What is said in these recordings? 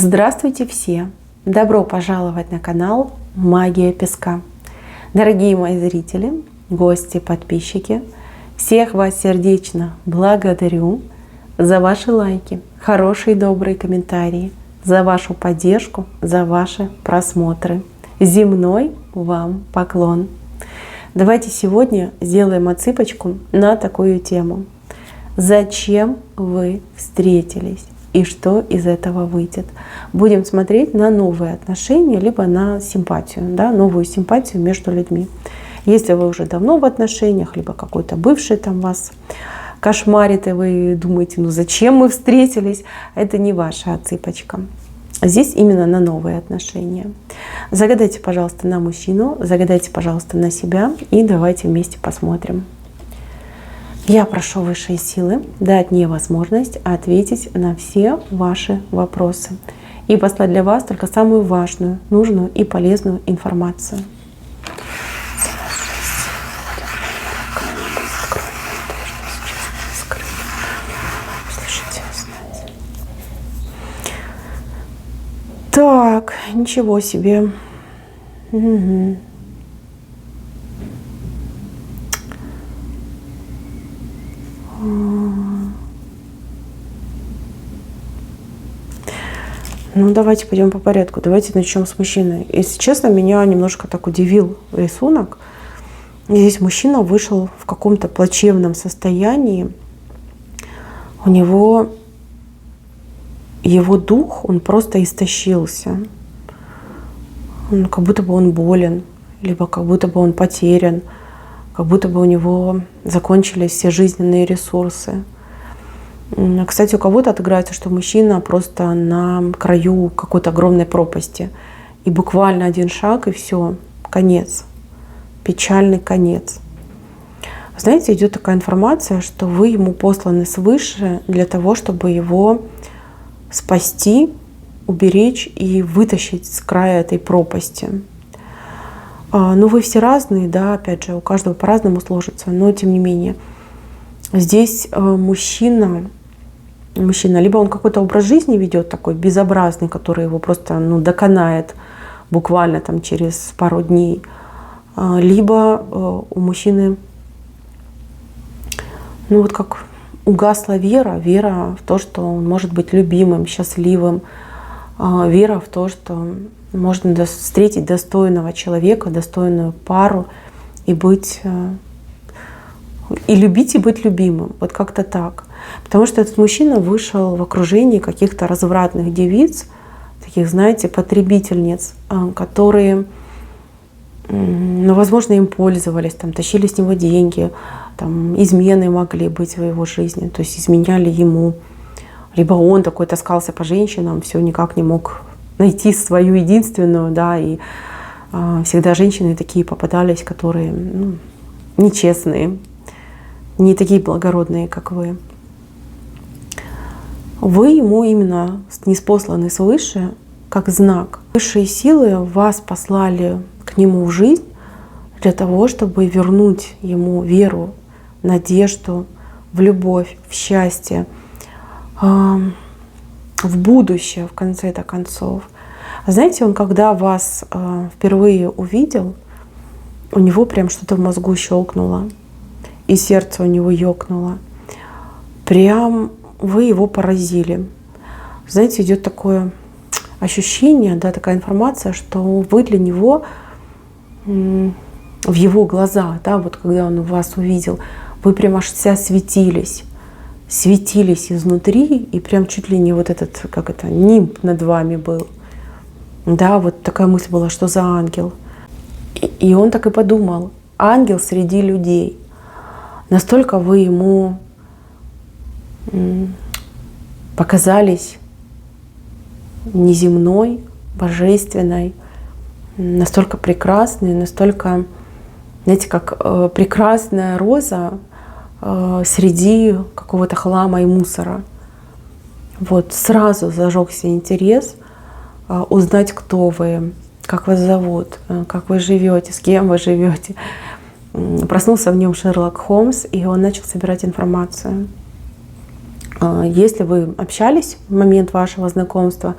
Здравствуйте все! Добро пожаловать на канал Магия Песка. Дорогие мои зрители, гости, подписчики, всех вас сердечно благодарю за ваши лайки, хорошие добрые комментарии, за вашу поддержку, за ваши просмотры. Земной вам поклон! Давайте сегодня сделаем отсыпочку на такую тему. Зачем вы встретились? И что из этого выйдет? Будем смотреть на новые отношения, либо на симпатию, да, новую симпатию между людьми. Если вы уже давно в отношениях, либо какой-то бывший там вас кошмарит, и вы думаете, ну зачем мы встретились, это не ваша отсыпочка. Здесь именно на новые отношения. Загадайте, пожалуйста, на мужчину, загадайте, пожалуйста, на себя, и давайте вместе посмотрим. Я прошу высшие силы дать мне возможность ответить на все ваши вопросы и послать для вас только самую важную, нужную и полезную информацию. Так, ничего себе. Угу. Ну, давайте пойдем по порядку. Давайте начнем с мужчины. Если честно, меня немножко так удивил рисунок. Здесь мужчина вышел в каком-то плачевном состоянии. У него его дух, он просто истощился. Как будто бы он болен, либо как будто бы он потерян, как будто бы у него закончились все жизненные ресурсы. Кстати, у кого-то отыграется, что мужчина просто на краю какой-то огромной пропасти. И буквально один шаг, и все, конец. Печальный конец. Знаете, идет такая информация, что вы ему посланы свыше для того, чтобы его спасти, уберечь и вытащить с края этой пропасти. Ну, вы все разные, да, опять же, у каждого по-разному сложится, но тем не менее. Здесь мужчина, либо он какой-то образ жизни ведет такой безобразный, который его просто доконает буквально там через пару дней, либо у мужчины, вот как угасла вера в то, что он может быть любимым, счастливым, вера в то, что можно встретить достойного человека, достойную пару и быть, и любить, и быть любимым. Вот как-то так. Потому что этот мужчина вышел в окружении каких-то развратных девиц, таких, знаете, потребительниц, которые, возможно, им пользовались, там, тащили с него деньги, там, измены могли быть в его жизни, то есть изменяли ему. Либо он такой таскался по женщинам, все никак не мог найти свою единственную, да, и всегда женщины такие попадались, которые нечестные, не такие благородные, как вы. Вы ему именно ниспосланы свыше, как знак. Высшие силы вас послали к нему в жизнь для того, чтобы вернуть ему веру, надежду, в любовь, в счастье, в будущее, в конце-то концов. Знаете, он когда вас впервые увидел, у него прям что-то в мозгу щелкнуло, и сердце у него ёкнуло. Прям вы его поразили. Знаете, идет такое ощущение, да, такая информация, что вы для него, в его глазах, да, вот когда он вас увидел, вы прям аж вся светились изнутри, и прям чуть ли не вот этот, нимб над вами был. Да, вот такая мысль была, что за ангел. И он так и подумал, ангел среди людей. Настолько вы ему показались неземной, божественной, настолько прекрасной, настолько, знаете, как прекрасная роза среди какого-то хлама и мусора. Вот сразу зажегся интерес узнать, кто вы, как вас зовут, как вы живете, с кем вы живете. Проснулся в нем Шерлок Холмс, и он начал собирать информацию. Если вы общались в момент вашего знакомства,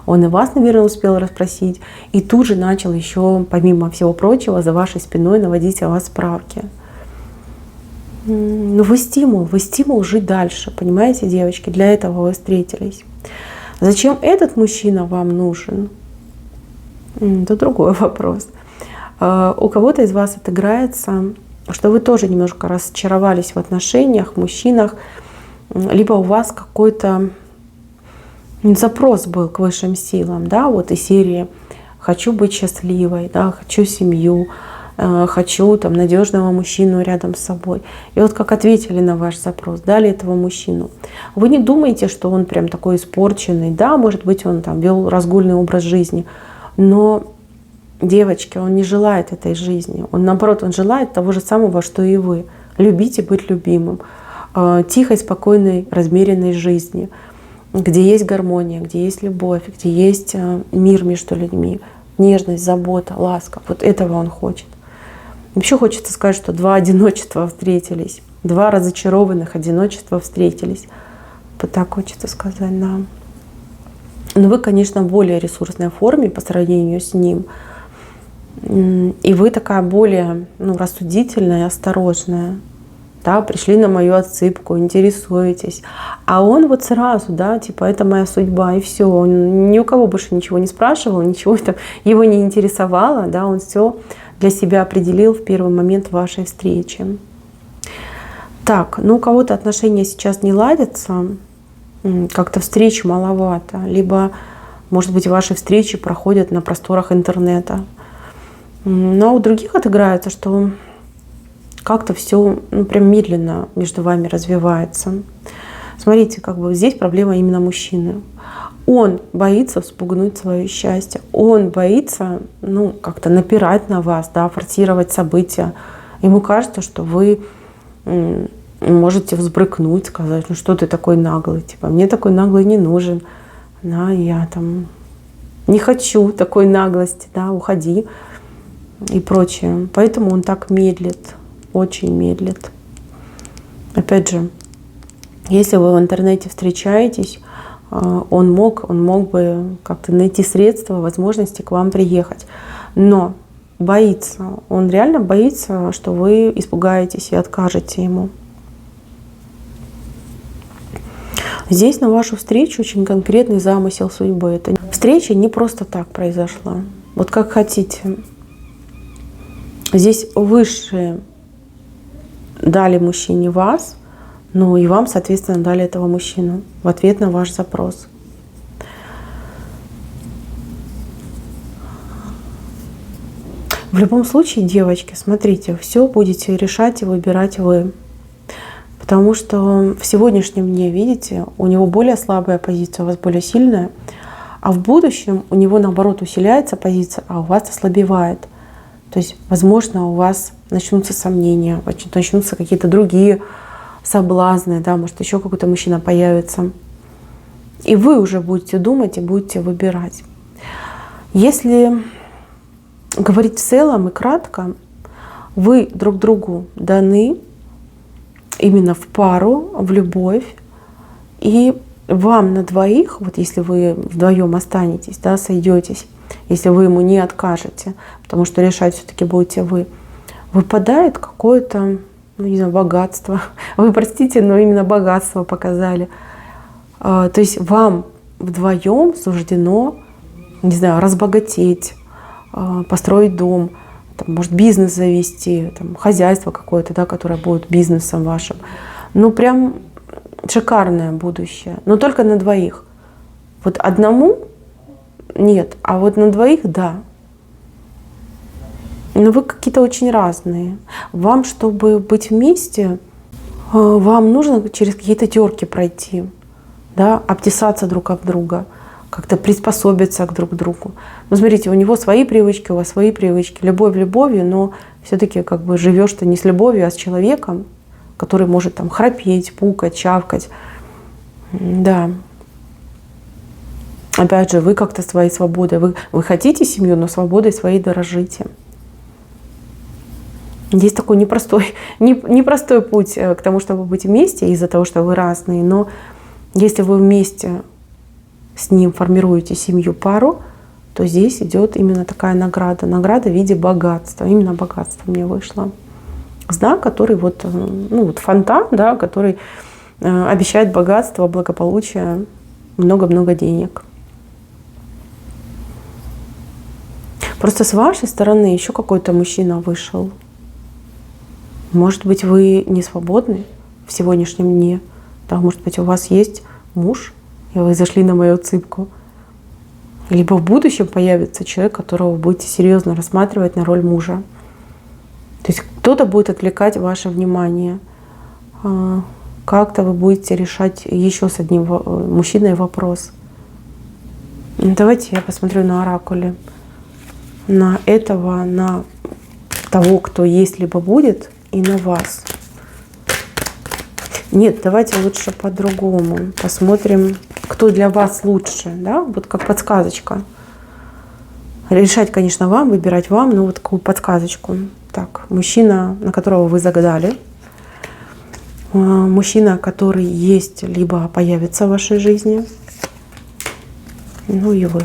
Он и вас, наверное, успел расспросить. И тут же начал еще, помимо всего прочего, за вашей спиной наводить о вас справки. Но вы стимул жить дальше. Понимаете, девочки? Для этого вы встретились. Зачем этот мужчина вам нужен? Это другой вопрос. У кого-то из вас отыграется, что вы тоже немножко разочаровались в отношениях, в мужчинах, либо у вас какой-то запрос был к высшим силам, да, вот из серии «хочу быть счастливой», да, «хочу семью», «хочу там надежного мужчину рядом с собой». И вот как ответили на ваш запрос, дали этого мужчину. Вы не думаете, что он прям такой испорченный, да, может быть, он там вел разгульный образ жизни, но, девочки, он не желает этой жизни. Он, наоборот, он желает того же самого, что и вы. Любить и быть любимым. Тихой, спокойной, размеренной жизни, где есть гармония, где есть любовь, где есть мир между людьми, нежность, забота, ласка. Вот этого он хочет. Еще хочется сказать, что два одиночества встретились. Два разочарованных одиночества встретились. Вот так хочется сказать, да. Но вы, конечно, в более ресурсной форме по сравнению с ним. И вы такая более рассудительная и осторожная. Да, пришли на мою отсыпку, интересуетесь. А он вот сразу, да, типа, это моя судьба, и все. Он ни у кого больше ничего не спрашивал, ничего там его не интересовало, да, он все для себя определил в первый момент вашей встречи. Так, у кого-то отношения сейчас не ладятся, как-то встреч маловато, либо, может быть, ваши встречи проходят на просторах интернета. Но у других отыграется, что как-то все прям медленно между вами развивается. Смотрите, как бы здесь проблема именно мужчины. Он боится вспугнуть свое счастье. Он боится, как-то напирать на вас, да, форсировать события. Ему кажется, что вы можете взбрыкнуть, сказать, что ты такой наглый, типа, мне такой наглый не нужен, да, я там не хочу такой наглости, да, уходи и прочее. Поэтому он так медлит, очень медлит. Опять же, если вы в интернете встречаетесь, он мог бы как-то найти средства, возможности к вам приехать. Но боится, он реально боится, что вы испугаетесь и откажете ему. Здесь на вашу встречу очень конкретный замысел судьбы. Эта встреча не просто так произошла. Вот как хотите. Здесь высшие дали мужчине вас, и вам, соответственно, дали этого мужчину в ответ на ваш запрос. В любом случае, девочки, смотрите, все будете решать и выбирать вы. Потому что в сегодняшнем дне, видите, у него более слабая позиция, у вас более сильная, а в будущем у него, наоборот, усиляется позиция, а у вас ослабевает. То есть, возможно, у вас начнутся сомнения, начнутся какие-то другие соблазны, да, может, еще какой-то мужчина появится. И вы уже будете думать и будете выбирать. Если говорить в целом и кратко, вы друг другу даны именно в пару, в любовь, и вам на двоих, вот если вы вдвоем останетесь, да, сойдетесь, если вы ему не откажете, потому что решать все-таки будете вы, выпадает какое-то, не знаю, богатство. Вы простите, но именно богатство показали. То есть вам вдвоем суждено, не знаю, разбогатеть, построить дом, там, может, бизнес завести, там, хозяйство какое-то, да, которое будет бизнесом вашим. Прям шикарное будущее. Но только на двоих. Вот одному нет, а вот на двоих да. Но вы какие-то очень разные. Вам, чтобы быть вместе, вам нужно через какие-то терки пройти, да, обтесаться друг об друга, как-то приспособиться друг к другу. Смотрите, у него свои привычки, у вас свои привычки. Любовь любовью, но все-таки как бы живешь ты не с любовью, а с человеком, который может там храпеть, пукать, чавкать. Да. Опять же, вы как-то своей свободой. Вы хотите семью, но свободой своей дорожите. Есть такой непростой путь к тому, чтобы быть вместе из-за того, что вы разные. Но если вы вместе с ним формируете семью, пару, то здесь идет именно такая награда. Награда в виде богатства. Именно богатство мне вышло. Знак, который вот, ну, вот фонтан, да, который обещает богатство, благополучие, много-много денег. Просто с вашей стороны еще какой-то мужчина вышел. Может быть, вы не свободны в сегодняшнем дне. Да, может быть, у вас есть муж, и вы зашли на мою цыпку. Либо в будущем появится человек, которого вы будете серьезно рассматривать на роль мужа. То есть кто-то будет отвлекать ваше внимание. Как-то вы будете решать еще с одним мужчиной вопрос. Давайте я посмотрю на оракуле. На этого, на того, кто есть либо будет, и на вас. Нет, давайте лучше по-другому. Посмотрим, кто для вас лучше. Да? Вот как подсказочка. Решать, конечно, вам, выбирать вам, но вот такую подсказочку. Так, мужчина, на которого вы загадали. Мужчина, который есть, либо появится в вашей жизни. Ну и вы.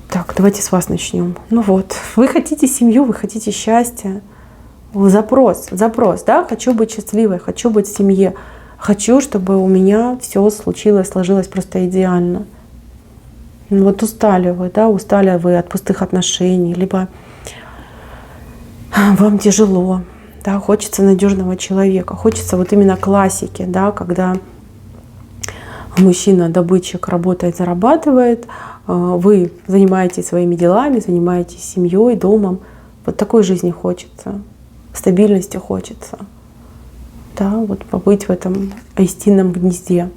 Так, давайте с вас начнем. Ну вот, вы хотите семью, вы хотите счастья. Запрос, да, хочу быть счастливой, хочу быть в семье. Хочу, чтобы у меня все случилось, сложилось просто идеально. Вот устали вы, да, устали вы от пустых отношений, либо вам тяжело, да, хочется надежного человека, хочется вот именно классики, да, когда мужчина-добытчик работает, зарабатывает, вы занимаетесь своими делами, занимаетесь семьей, домом. Вот такой жизни хочется, стабильности хочется, да, вот побыть в этом истинном гнезде,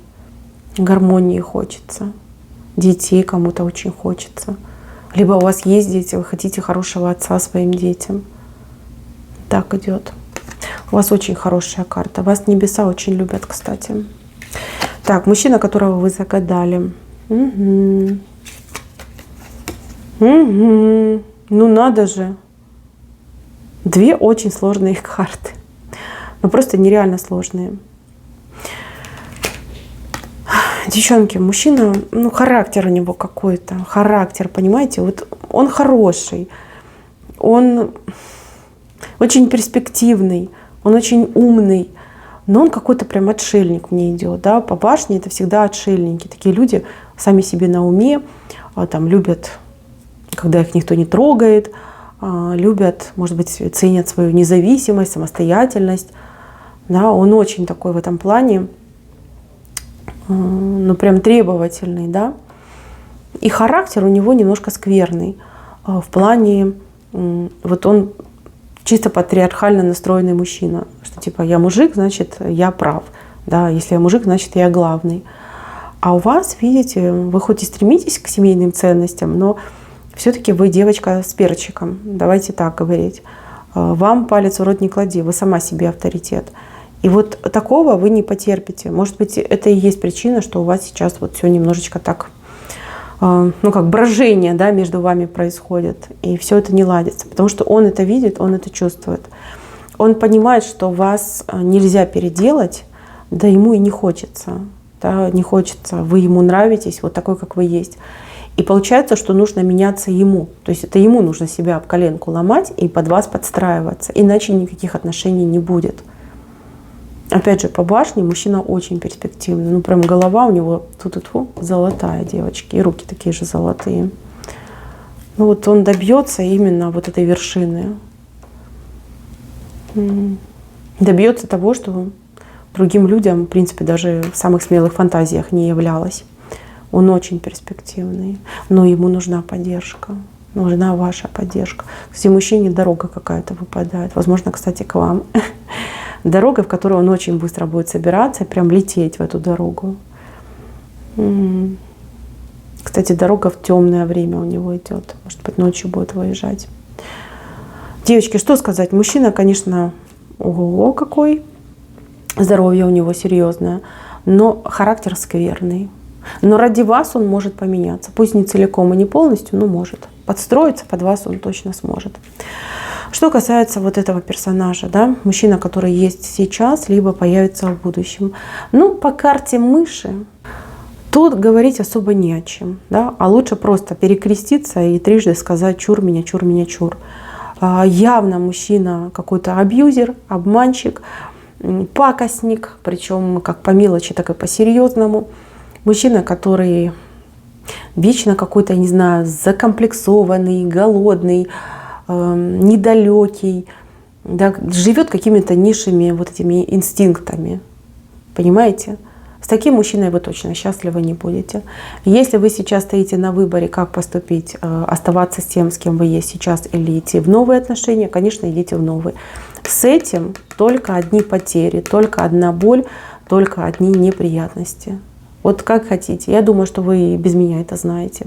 гармонии хочется. Детей кому-то очень хочется. Либо у вас есть дети, вы хотите хорошего отца своим детям. Так идет. У вас очень хорошая карта. Вас небеса очень любят, кстати. Так, мужчина, которого вы загадали. Угу. Угу. Ну надо же. Две очень сложные карты. Ну просто нереально сложные. Девчонки, мужчина, ну характер у него какой-то, характер, понимаете, вот он хороший, он очень перспективный, он очень умный, но он какой-то прям отшельник мне идет, да, по башне это всегда отшельники, такие люди сами себе на уме, там любят, когда их никто не трогает, любят, может быть, ценят свою независимость, самостоятельность, да, он очень такой в этом плане, ну прям требовательный, да, и характер у него немножко скверный, в плане, вот он чисто патриархально настроенный мужчина, что типа я мужик, значит я прав, да, если я мужик, значит я главный. А у вас, видите, вы хоть и стремитесь к семейным ценностям, но все-таки вы девочка с перчиком, давайте так говорить. Вам палец в рот не клади, вы сама себе авторитет. И вот такого вы не потерпите. Может быть, это и есть причина, что у вас сейчас вот все немножечко так, ну как брожение, да, между вами происходит. И все это не ладится. Потому что он это видит, он это чувствует. Он понимает, что вас нельзя переделать, да ему и не хочется. Да, не хочется. Вы ему нравитесь вот такой, как вы есть. И получается, что нужно меняться ему. То есть это ему нужно себя об коленку ломать и под вас подстраиваться. Иначе никаких отношений не будет. Опять же, по башне мужчина очень перспективный. Ну, прям голова у него тьфу-тьфу, золотая, девочки. И руки такие же золотые. Ну, вот он добьется именно вот этой вершины. Добьется того, что другим людям, в принципе, даже в самых смелых фантазиях не являлось. Он очень перспективный. Но ему нужна поддержка. Нужна ваша поддержка. Кстати, мужчине дорога какая-то выпадает. Возможно, кстати, к вам. Дорога, в которой он очень быстро будет собираться, прям лететь в эту дорогу. Кстати, дорога в темное время у него идет. Может быть, ночью будет выезжать. Девочки, что сказать? Мужчина, конечно, ого, какой. Здоровье у него серьезное. Но характер скверный. Но ради вас он может поменяться. Пусть не целиком и не полностью, но может. Подстроиться под вас он точно сможет. Что касается вот этого персонажа, да, мужчина, который есть сейчас, либо появится в будущем. Ну, по карте мыши тут говорить особо не о чем, да, а лучше просто перекреститься и трижды сказать «чур меня, чур меня, чур». Явно мужчина какой-то абьюзер, обманщик, пакостник, причем как по мелочи, так и по серьезному. Мужчина, который вечно какой-то, не знаю, закомплексованный, голодный, недалекий, да, живет какими-то низшими вот этими инстинктами. Понимаете? С таким мужчиной вы точно счастливы не будете. Если вы сейчас стоите на выборе, как поступить, оставаться с тем, с кем вы есть сейчас, или идти в новые отношения, конечно, идите в новые. С этим только одни потери, только одна боль, только одни неприятности. Вот как хотите. Я думаю, что вы без меня это знаете.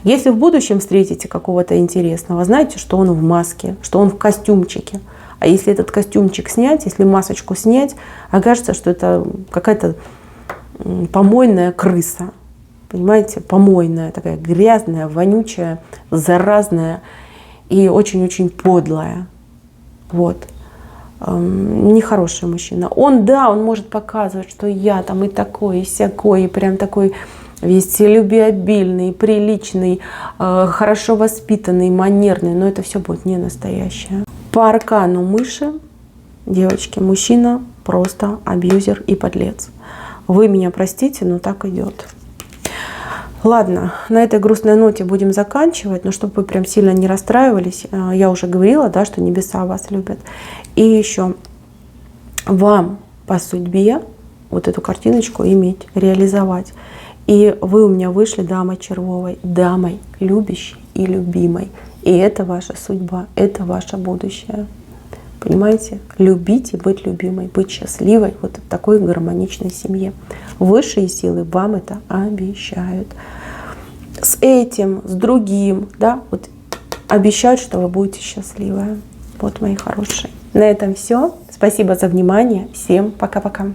Если в будущем встретите какого-то интересного, знаете, что он в маске, что он в костюмчике. А если этот костюмчик снять, если масочку снять, окажется, что это какая-то помойная крыса. Понимаете? Помойная, такая грязная, вонючая, заразная и очень-очень подлая. Вот. Нехороший мужчина. Он, да, он может показывать, что я там и такой, и сякой, и прям такой весь любвеобильный, приличный, хорошо воспитанный, манерный, но это все будет не настоящее. По аркану мыши, девочки, мужчина просто абьюзер и подлец. Вы меня простите, но так идет. Ладно, на этой грустной ноте будем заканчивать, но чтобы вы прям сильно не расстраивались, я уже говорила, да, что небеса вас любят. И еще вам по судьбе вот эту картиночку иметь, реализовать. И вы у меня вышли дамой червовой, дамой любящей и любимой. И это ваша судьба, это ваше будущее. Понимаете? Любить и быть любимой, быть счастливой вот в такой гармоничной семье. Высшие силы вам это обещают. С этим, с другим, да, вот обещают, что вы будете счастливы. Вот, мои хорошие. На этом все. Спасибо за внимание. Всем пока-пока.